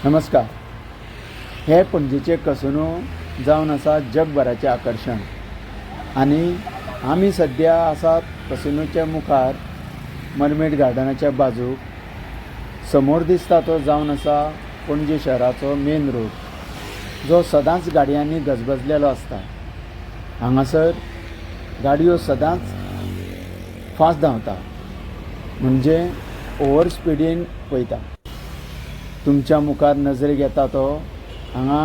नमस्कार. हे पणजेचे कसिनो जावन आसा जगभराचें आकर्शण आनी आमी सद्या आसात कसिनोच्या मुखार मरमेड गार्डनाच्या बाजूक. समोर दिसता तो जावन आसा पणजे शहराचो मेन रोड, जो सदांच गाडयांनी गजबजलेलो आसता. हांगासर गाडयो सदांच फास्ट धांवता, म्हणजे ओवर स्पिडीन वयता. तुमच्या मुखार नजरेक येता तो हांगा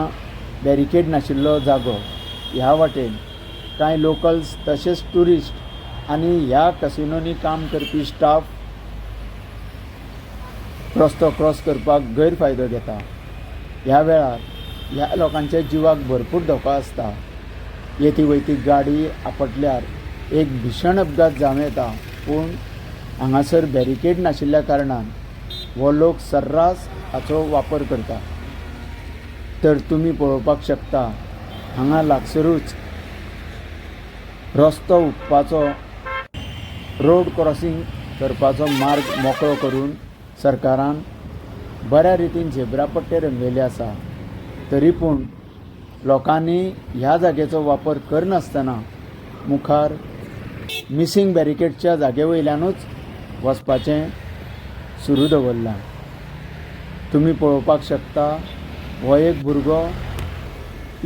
बॅरिकेड नाशिल्लो जागो. ह्या वाटेन कांय लोकल्स तशेंच ट्युरिस्ट आनी ह्या कसिनोनी काम करपी स्टाफ रस्तो क्रॉस करपाक गैरफायदो घेता. ह्या वेळार ह्या लोकांच्या जिवाक भरपूर धोको आसता. येती वयती गाडी आपटल्यार एक भीषण अपघात जावं येता, पूण हांगासर बॅरिकेड नाशिल्ल्या कारणान हो लोक सर्रास हाचो वापर करता. तर तुमी पळोवपाक शकता, हांगा लागसरूच रस्तो हुंपपाचो, रोड क्रॉसिंग करपाचो मार्ग मोकळो करून सरकारान बऱ्या रितीन झेब्रा पट्टे रंगयले आसा. तरी पूण लोकांनी ह्या जागेचो वापर करनासतना मुखार मिसींग बॅरिकेडच्या जागे वयल्यानूच वचपाचें सुरू दवरलां. तुमी पळोवपाक शकता, हो एक भुरगो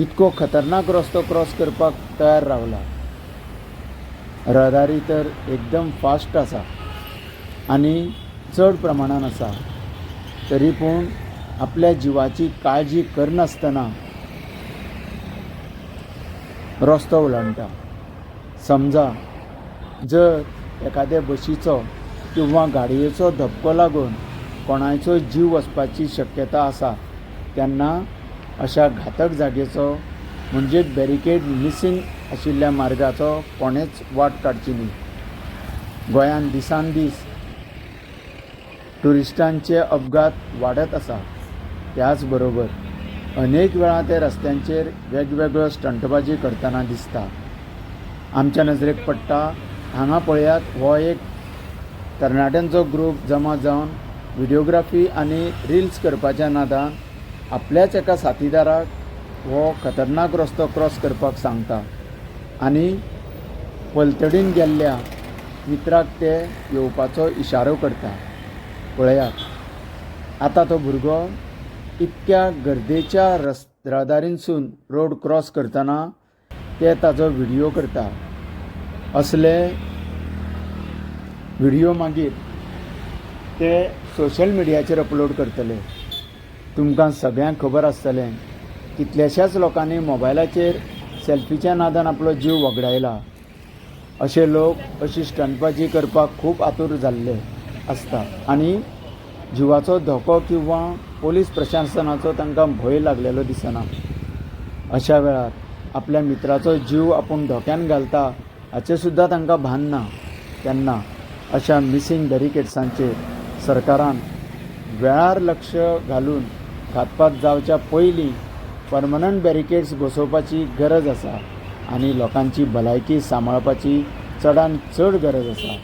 इतको खतरनाक रस्तो क्रॉस करपाक तयार रावला. रहदारी तर एकदम फास्ट आसा आनी चड प्रमाणान आसा. तरी पूण आपल्या जिवाची काळजी करनासतना रस्तो ओलांडटा. समजा जर एखाद्या बशीचो किंवा गाडयेचो धपको लागून कोणाचो जीव वचपाची शक्यता आसा, तेन्ना अशा घातक जागेचो म्हणजे बॅरिकेड मिसींग आशिल्ल्या मार्गाचो कोणेच वाट काडची न्ही. गोंयांत दिसान दीस ट्युरिस्टांचे अपघात वाडत आसा. त्याच बरोबर अनेक वेळा ते रस्त्यांचेर वेगवेगळ्यो स्टंटबाजी करतना दिसता. आमच्या नजरेक पडटा, हांगा पळयात, हो एक तरणाट्यांचो ग्रूप जमा जावन व्हिडिओग्राफी आनी रिल्स करपाच्या नादान आपल्याच एका साथीदाराक हो खतरनाक रस्तो क्रॉस करपाक सांगता आनी पलतडीन गेल्ल्या मित्राक ते येवपाचो इशारो करता. पळयात, आतां तो भुरगो इतक्या गर्देच्या रहदारीनसून रोड क्रॉस करतना ते ताजो व्हिडिओ करता. असले व्हिडिओ मागीर ते सोशल मिडियाचेर अपलोड करतले. तुमकां सगळ्यांक खबर आसतलें, कितल्याशाच लोकांनी मोबायलाचेर सेल्फीच्या नादान आपलो जीव वगडायला. अशे लोक अशी स्टंटबाजी करपाक खूब आतूर जाल्ले आसता आनी जिवाचो धोको किंवा पोलीस प्रशासनाचो तांकां भंय लागलेलो दिसना. अशा वेळार आपल्या मित्राचो जीव आपूण धोक्यान घालता हाचें सुद्दां तांकां भान ना. तेन्ना अशा मिसींग बॅरिकेड्सांचेर सरकारान वेळार लक्ष घालून घातपात जावच्या पयलीं परमनंट बॅरिकेड्स बसोवपाची गरज आसा आनी लोकांची भलायकी सांबाळपाची चडांत चड गरज आसा.